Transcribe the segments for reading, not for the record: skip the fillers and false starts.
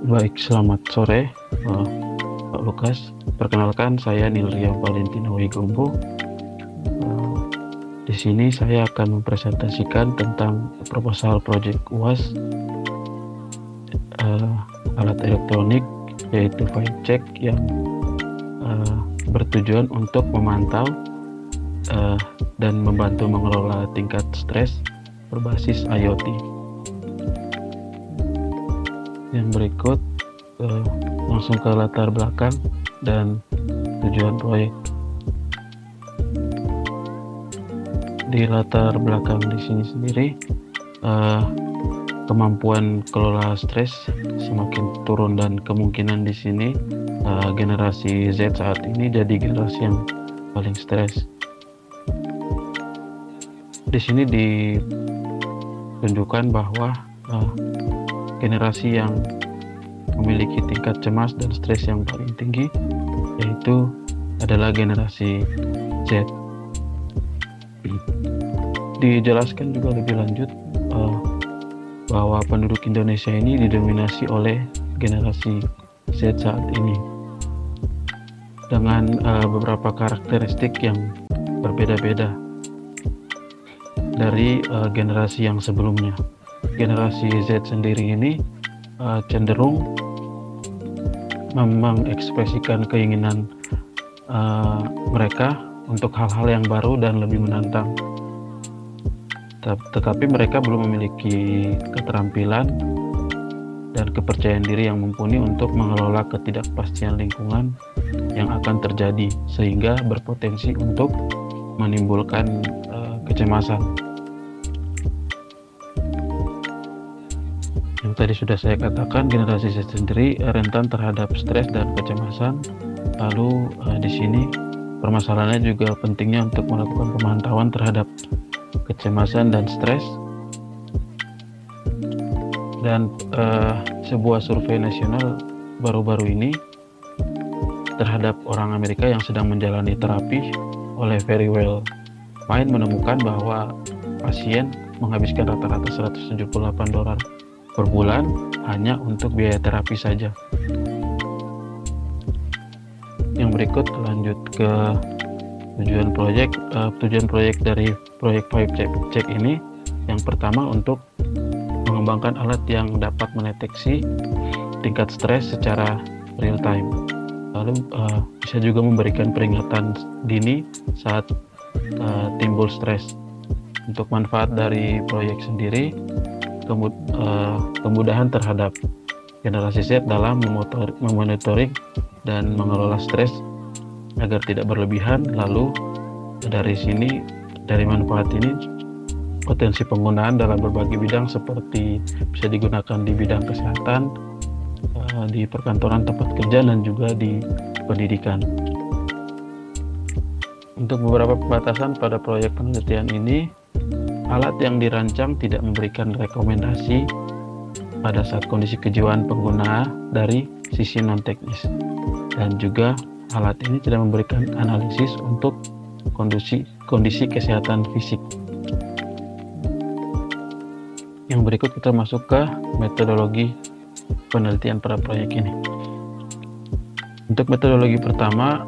Baik, selamat sore, Pak Lukas. Perkenalkan, saya Nilria Valentina Wigombo. Di sini saya akan mempresentasikan tentang proposal proyek UAS alat elektronik, yaitu Vibe Check, yang bertujuan untuk memantau dan membantu mengelola tingkat stres berbasis IoT. Yang berikut langsung ke latar belakang dan tujuan proyek. Di latar belakang di sini sendiri, kemampuan kelola stres semakin turun, dan kemungkinan di sini generasi Z saat ini jadi generasi yang paling stres. Di sini ditunjukkan bahwa generasi yang memiliki tingkat cemas dan stres yang paling tinggi yaitu adalah generasi Z. Dijelaskan juga lebih lanjut bahwa penduduk Indonesia ini didominasi oleh generasi Z saat ini dengan beberapa karakteristik yang berbeda-beda dari generasi yang sebelumnya. Generasi Z sendiri ini cenderung mengekspresikan keinginan mereka untuk hal-hal yang baru dan lebih menantang. Tetapi mereka belum memiliki keterampilan dan kepercayaan diri yang mumpuni untuk mengelola ketidakpastian lingkungan yang akan terjadi, sehingga berpotensi untuk menimbulkan kecemasan. Yang tadi sudah saya katakan, generasi Z sendiri rentan terhadap stres dan kecemasan. Lalu di sini permasalahannya juga pentingnya untuk melakukan pemantauan terhadap kecemasan dan stres. Dan sebuah survei nasional baru-baru ini terhadap orang Amerika yang sedang menjalani terapi oleh Verywell Mind menemukan bahwa pasien menghabiskan rata-rata $178 per bulan hanya untuk biaya terapi saja. Yang berikut lanjut ke tujuan proyek. Tujuan proyek dari proyek Vibe Check ini, yang pertama untuk mengembangkan alat yang dapat mendeteksi tingkat stres secara real time. Lalu bisa juga memberikan peringatan dini saat timbul stres. Untuk manfaat dari proyek sendiri, kemudahan terhadap generasi Z dalam memonitoring dan mengelola stres agar tidak berlebihan. Lalu dari manfaat ini, potensi penggunaan dalam berbagai bidang seperti bisa digunakan di bidang kesehatan, di perkantoran tempat kerja, dan juga di pendidikan. Untuk beberapa pembatasan pada proyek penelitian ini, alat yang dirancang tidak memberikan rekomendasi pada saat kondisi kejiwaan pengguna dari sisi non-teknis, dan juga alat ini tidak memberikan analisis untuk kondisi kesehatan fisik. Yang berikut kita masuk ke metodologi penelitian pada proyek ini. Untuk metodologi pertama,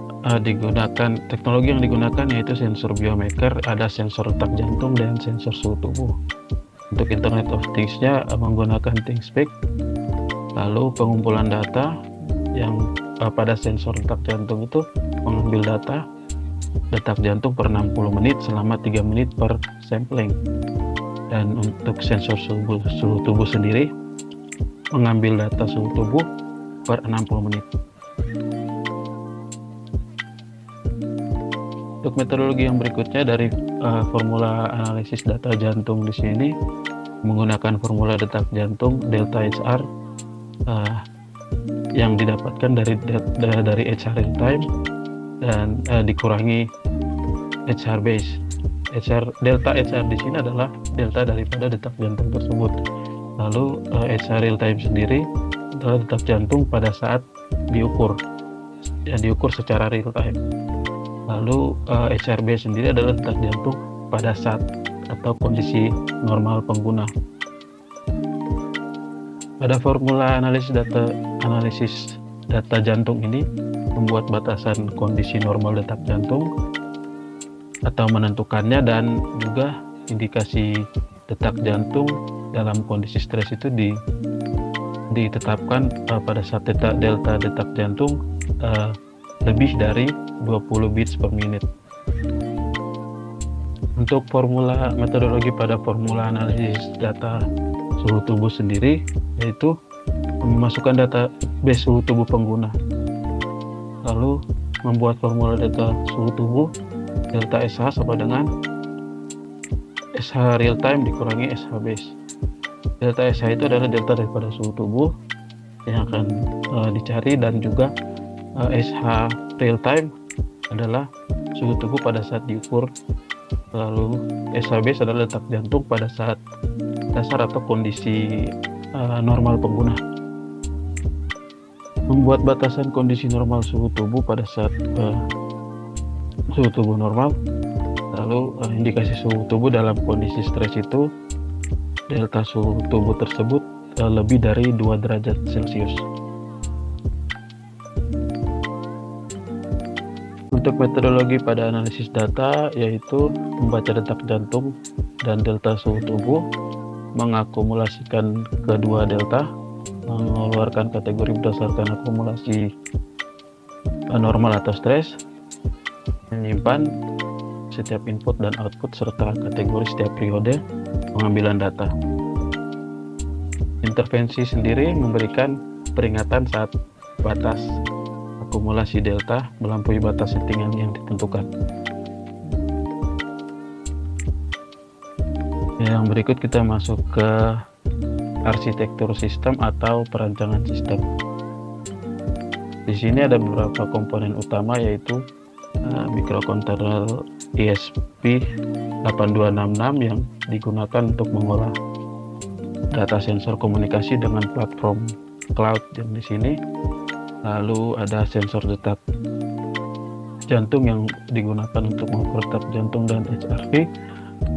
teknologi yang digunakan yaitu sensor biomarker, ada sensor detak jantung dan sensor suhu tubuh. Untuk Internet of Things-nya menggunakan ThingSpeak. Lalu pengumpulan data yang pada sensor detak jantung itu mengambil data detak jantung per 60 menit selama 3 menit per sampling. Dan untuk sensor suhu tubuh sendiri mengambil data suhu tubuh per 60 menit. Untuk metodologi yang berikutnya dari formula analisis data jantung di sini menggunakan formula detak jantung delta HR yang didapatkan dari HR real time dan dikurangi HR base. Delta HR di sini adalah delta daripada detak jantung tersebut. Lalu HR real time sendiri adalah detak jantung pada saat diukur secara real time. Lalu HRB sendiri adalah detak jantung pada saat atau kondisi normal pengguna. Pada formula analisis data jantung ini membuat batasan kondisi normal detak jantung atau menentukannya, dan juga indikasi detak jantung dalam kondisi stres itu ditetapkan pada saat delta detak jantung lebih dari 20 beats per menit. Untuk metodologi pada formula analisis data suhu tubuh sendiri, yaitu memasukkan data base suhu tubuh pengguna, lalu membuat formula data suhu tubuh delta SH sama dengan SH real time dikurangi SH base. Delta SH itu adalah delta daripada suhu tubuh yang akan dicari, dan juga SH real time adalah suhu tubuh pada saat diukur. Lalu SH base adalah detak jantung pada saat dasar atau kondisi normal pengguna. Membuat batasan kondisi normal suhu tubuh pada saat suhu tubuh normal. Lalu indikasi suhu tubuh dalam kondisi stres itu delta suhu tubuh tersebut lebih dari 2 derajat Celcius. Untuk metodologi pada analisis data, yaitu membaca detak jantung dan delta suhu tubuh, mengakumulasikan kedua delta, mengeluarkan kategori berdasarkan akumulasi normal atau stres, menyimpan setiap input dan output serta kategori setiap periode pengambilan data. Intervensi sendiri memberikan peringatan saat batas akumulasi delta melampaui batas settingan yang ditentukan. Yang berikut kita masuk ke arsitektur sistem atau perancangan sistem. Di sini ada beberapa komponen utama, yaitu microcontroller ESP8266 yang digunakan untuk mengolah data sensor komunikasi dengan platform cloud yang di sini. Lalu ada sensor detak jantung yang digunakan untuk mengukur detak jantung dan HRV.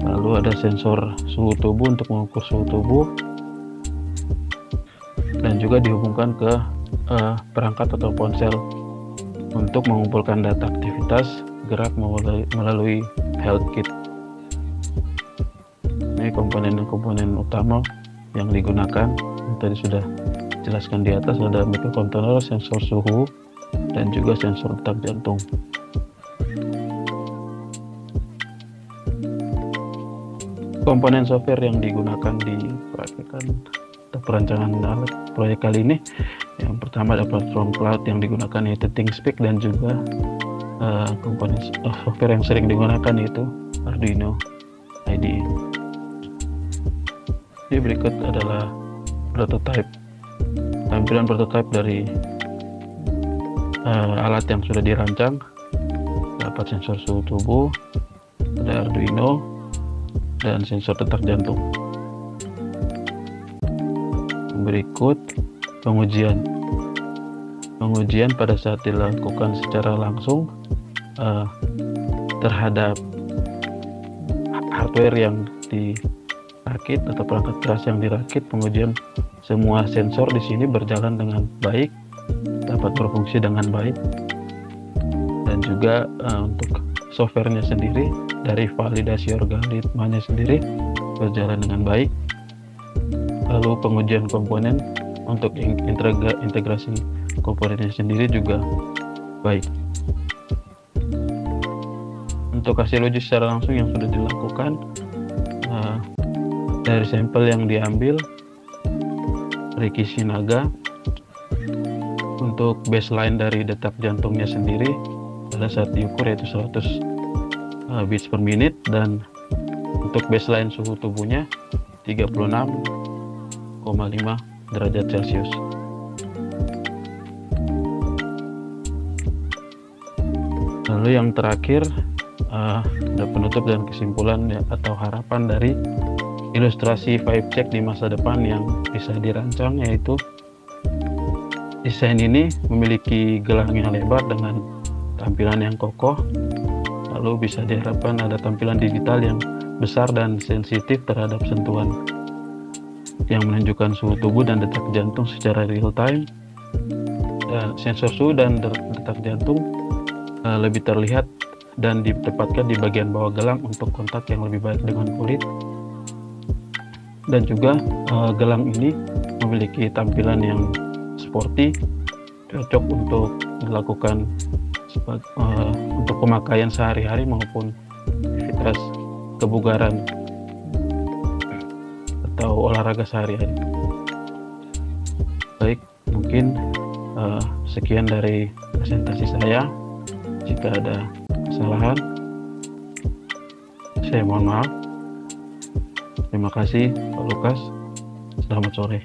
Lalu ada sensor suhu tubuh untuk mengukur suhu tubuh, dan juga dihubungkan ke perangkat atau ponsel untuk mengumpulkan data aktivitas gerak melalui health kit. Ini komponen utama yang digunakan yang tadi sudah jelaskan di atas. Ada microcontroller, sensor suhu, dan juga sensor detak jantung. Komponen software yang digunakan di perancangan alat proyek kali ini, yang pertama ada platform cloud yang digunakan yaitu ThinkSpeak, dan juga komponen software yang sering digunakan yaitu Arduino IDE. Ini berikut adalah tampilan prototipe dari alat yang sudah dirancang. Dapat sensor suhu tubuh, ada Arduino, dan sensor detak jantung. Berikut pengujian pada saat dilakukan secara langsung terhadap hardware yang dirakit atau perangkat keras yang dirakit. Pengujian semua sensor di sini berjalan dengan baik, dapat berfungsi dengan baik, dan juga untuk softwarenya sendiri dari validasi algoritmanya sendiri berjalan dengan baik. Lalu pengujian komponen untuk integrasi komponennya sendiri juga baik. Untuk hasil uji secara langsung yang sudah dilakukan, dari sampel yang diambil Riki Sinaga, untuk baseline dari detak jantungnya sendiri pada saat diukur yaitu 100 beats per minute, dan untuk baseline suhu tubuhnya 36,5 derajat Celcius. Lalu yang terakhir ada penutup dan kesimpulan atau harapan dari ilustrasi 5check di masa depan yang bisa dirancang, yaitu desain ini memiliki gelang yang lebar dengan tampilan yang kokoh, lalu bisa diharapkan ada tampilan digital yang besar dan sensitif terhadap sentuhan. yang menunjukkan suhu tubuh dan detak jantung secara real time. Dan sensor suhu dan detak jantung lebih terlihat dan ditempatkan di bagian bawah gelang untuk kontak yang lebih baik dengan kulit. Dan juga gelang ini memiliki tampilan yang sporty, cocok untuk dilakukan untuk pemakaian sehari-hari maupun aktivitas kebugaran atau olahraga sehari-hari. Baik, mungkin sekian dari presentasi saya. Jika ada kesalahan, saya mohon maaf. Terima kasih Pak Lukas. Selamat sore.